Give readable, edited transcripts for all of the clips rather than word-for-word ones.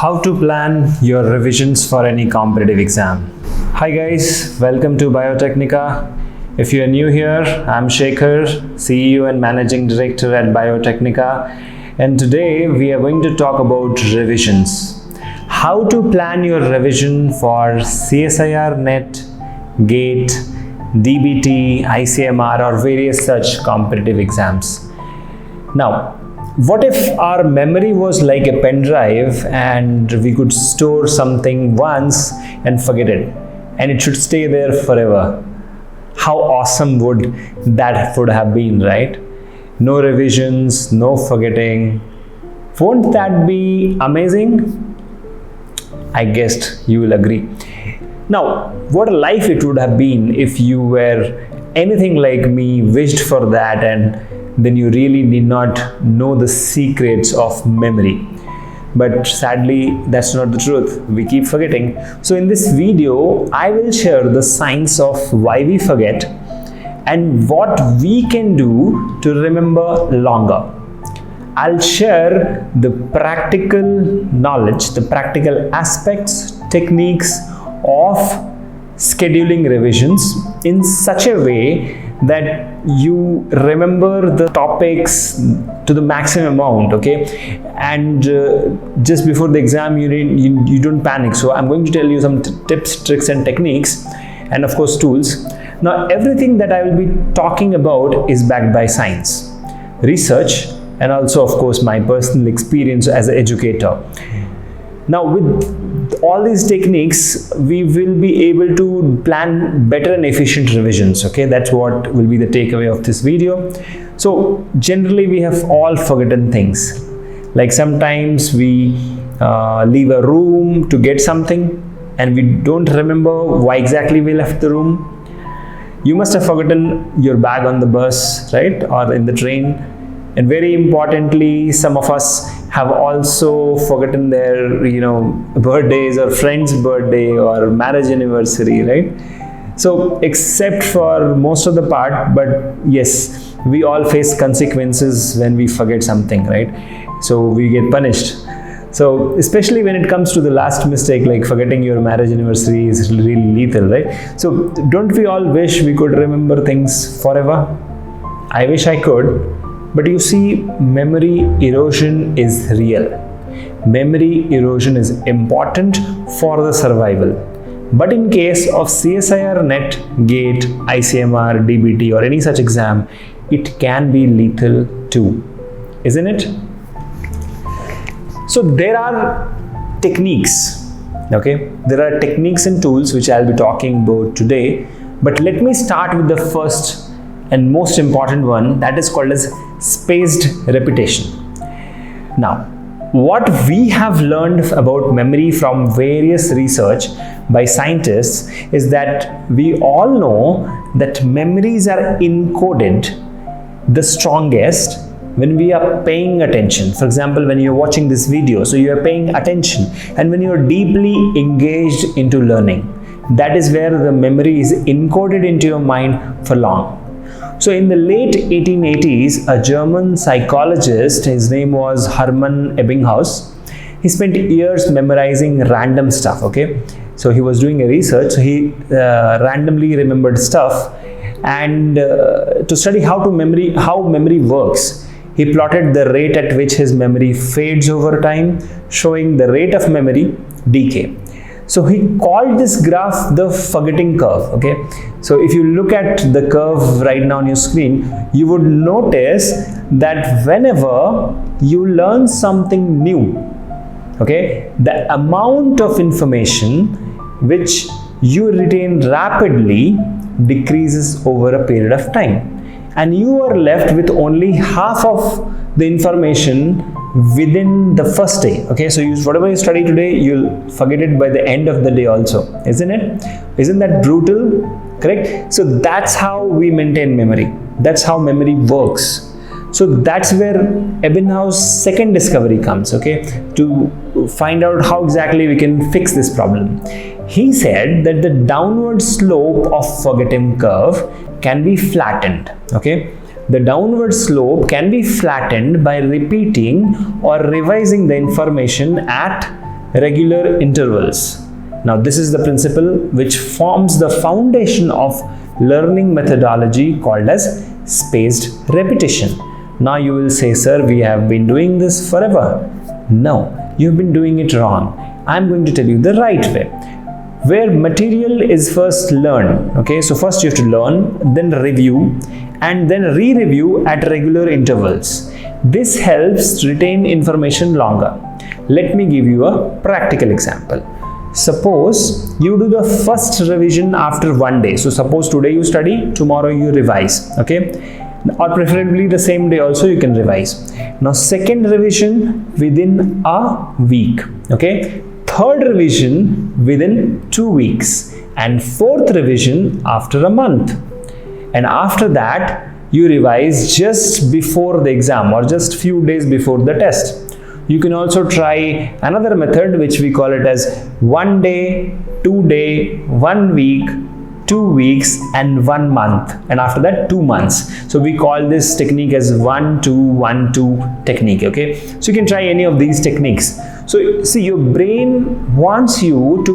How to plan your revisions for any competitive exam. Hi guys, welcome to Biotecnika. If you are new here, I'm Shekhar, CEO and Managing Director at Biotecnika, and today we are going to talk about revisions. How to plan your revision for CSIR NET, GATE, DBT, ICMR or various such competitive exams. Now, what if our memory was like a pen drive and we could store something once and forget it and it should stay there forever? How awesome would that have been, right? No revisions, no forgetting. Won't that be amazing? I guess you will agree. Now, what a life it would have been if you were anything like me, wished for that, and then you really need not know the secrets of memory. But sadly, that's not the truth. We keep forgetting. So in this video, I will share the science of why we forget and what we can do to remember longer. I'll share the practical knowledge, the practical aspects, techniques of scheduling revisions in such a way that you remember the topics to the maximum amount, okay? And just before the exam, you don't panic. So I'm going to tell you some tips, tricks and techniques, and of course tools. Now everything that I will be talking about is backed by science, research, and also of course my personal experience as an educator. Now with all these techniques, we will be able to plan better and efficient revisions, okay? That's what will be the takeaway of this video. So generally we have all forgotten things. Like sometimes we leave a room to get something and we don't remember why exactly we left the room. You must have forgotten your bag on the bus, right? Or in the train. And very importantly, some of us have also forgotten their, birthdays or friend's birthday or marriage anniversary, right? So, except for most of the part, but yes, we all face consequences when we forget something, right? So, we get punished. So, especially when it comes to the last mistake, like forgetting your marriage anniversary is really lethal, right? So, don't we all wish we could remember things forever? I wish I could. But you see, memory erosion is real. Memory erosion is important for the survival. But in case of CSIR NET, GATE, ICMR, DBT or any such exam, it can be lethal too, isn't it? So there are techniques, okay? There are techniques and tools which I'll be talking about today. But let me start with the first and most important one, that is called as spaced repetition. Now, what we have learned about memory from various research by scientists is that we all know that memories are encoded the strongest when we are paying attention. For example, when you're watching this video, so you are paying attention, and when you're deeply engaged into learning, that is where the memory is encoded into your mind for long. So in the late 1880s, a German psychologist, his name was Hermann Ebbinghaus, he spent years memorizing random stuff, okay? So he was doing a research, so he randomly remembered stuff, and to study how memory works, he plotted the rate at which his memory fades over time, showing the rate of memory decay. So he called this graph the forgetting curve, okay? So if you look at the curve right now on your screen, you would notice that whenever you learn something new, okay, the amount of information which you retain rapidly decreases over a period of time. And you are left with only half of the information within the first day, okay? So whatever you study today, you'll forget it by the end of the day also, isn't it? Isn't that brutal? Correct? So that's how we maintain memory. That's how memory works. So that's where Ebbinghaus' second discovery comes, okay? To find out how exactly we can fix this problem. He said that the downward slope of forgetting curve can be flattened, okay? The downward slope can be flattened by repeating or revising the information at regular intervals. Now this is the principle which forms the foundation of learning methodology called as spaced repetition. Now you will say, sir, we have been doing this forever. No, you've been doing it wrong. I'm going to tell you the right way, where material is first learned. Okay, so first you have to learn, then review, and then re-review at regular intervals. This helps retain information longer. Let me give you a practical example. Suppose you do the first revision after one day. So suppose today you study, tomorrow you revise. Okay, or preferably the same day also you can revise. Now second revision within a week. Okay, third revision within 2 weeks, and fourth revision after a month. And after that you revise just before the exam or just few days before the test. You can also try another method which we call it as 1 day, 2 day, 1 week, 2 weeks, and 1 month, and after that 2 months. So we call this technique as 1-2-1-2 technique. Okay, so you can try any of these techniques. So see, your brain wants you to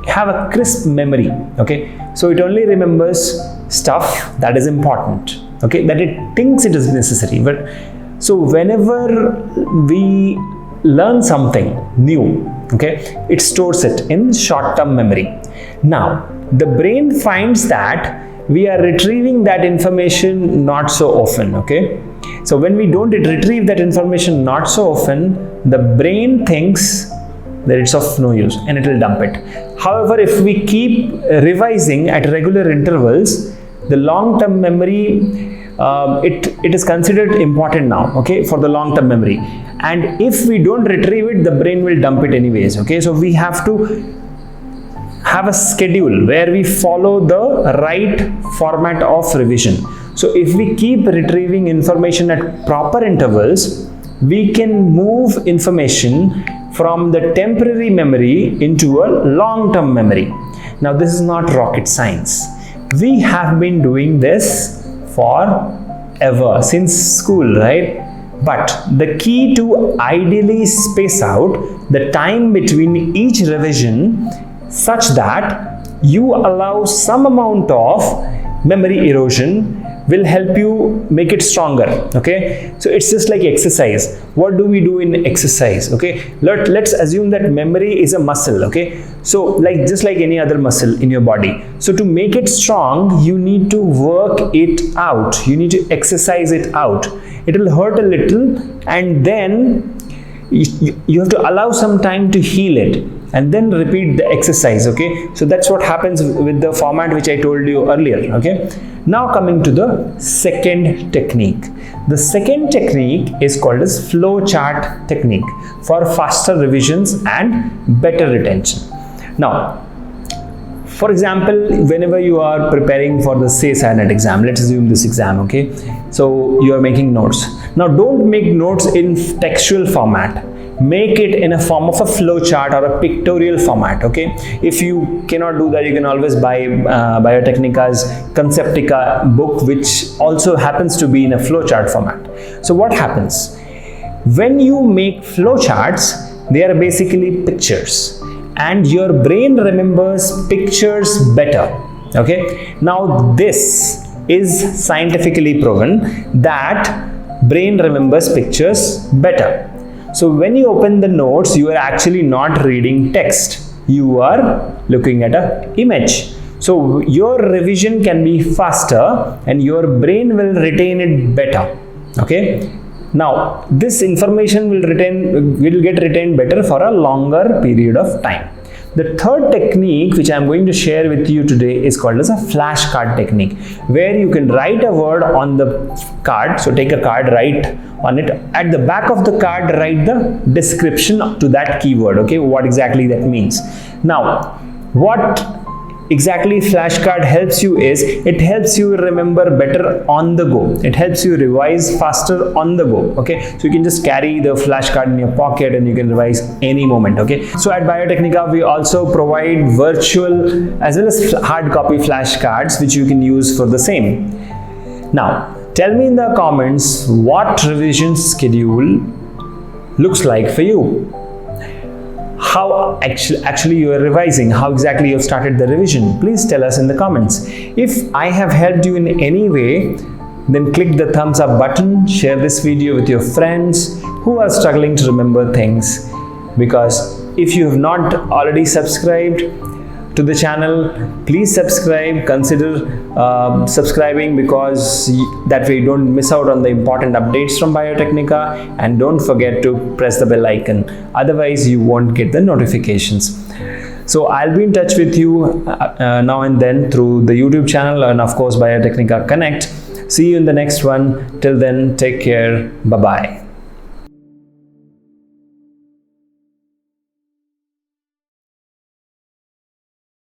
have a crisp memory. Okay, so it only remembers stuff that is important, okay, that it thinks it is necessary. But so whenever we learn something new, okay, it stores it in short-term memory. Now the brain finds that we are retrieving that information not so often. Okay, so when we don't retrieve that information not so often, the brain thinks that it's of no use and it will dump it. However, if we keep revising at regular intervals, the long-term memory, it is considered important now, okay, for the long-term memory. And if we don't retrieve it, the brain will dump it anyways. Okay, so we have to have a schedule where we follow the right format of revision. So if we keep retrieving information at proper intervals, we can move information from the temporary memory into a long-term memory. Now this is not rocket science. We have been doing this forever, since school, right? But the key to ideally space out the time between each revision such that you allow some amount of memory erosion will help you make it stronger. Okay, so it's just like exercise. What do we do in exercise? Okay, let's assume that memory is a muscle. Okay, so like just like any other muscle in your body, so to make it strong you need to work it out, you need to exercise it out. It will hurt a little, and then you have to allow some time to heal it, and then repeat the exercise. Okay, so that's what happens with the format which I told you earlier. Okay, now coming to the second technique. The second technique is called as flow chart technique for faster revisions and better retention. Now, for example, whenever you are preparing for the SANET exam, let's assume this exam, okay, so you are making notes. Now don't make notes in textual format, make it in a form of a flow chart or a pictorial format. Okay, if you cannot do that, you can always buy Biotecnica's Conceptica book, which also happens to be in a flow chart format. So what happens when you make flow charts? They are basically pictures, and your brain remembers pictures better. Okay, now this is scientifically proven that brain remembers pictures better. So when you open the notes, you are actually not reading text, you are looking at an image. So your revision can be faster and your brain will retain it better. Okay, now this information will get retained better for a longer period of time. The third technique which I am going to share with you today is called as a flashcard technique, where you can write a word on the card. So take a card, write on it. At the back of the card, write the description to that keyword. Okay, what exactly that means. Now, what exactly flashcard helps you is, it helps you remember better on the go. It helps you revise faster on the go. Okay, so you can just carry the flashcard in your pocket and you can revise any moment. Okay, so at Biotecnica we also provide virtual as well as hard copy flashcards which you can use for the same. Now tell me in the comments what revision schedule looks like for you. how actually you are revising, how exactly you have started the revision. Please tell us in the comments. If I have helped you in any way, then click the thumbs up button, share this video with your friends who are struggling to remember things. Because if you have not already subscribed to the channel, please subscribe. Consider subscribing, because that way you don't miss out on the important updates from Biotecnika, and don't forget to press the bell icon, otherwise you won't get the notifications. So I'll be in touch with you now and then through the YouTube channel and of course Biotecnika Connect. See you in the next one. Till then, take care. Bye bye.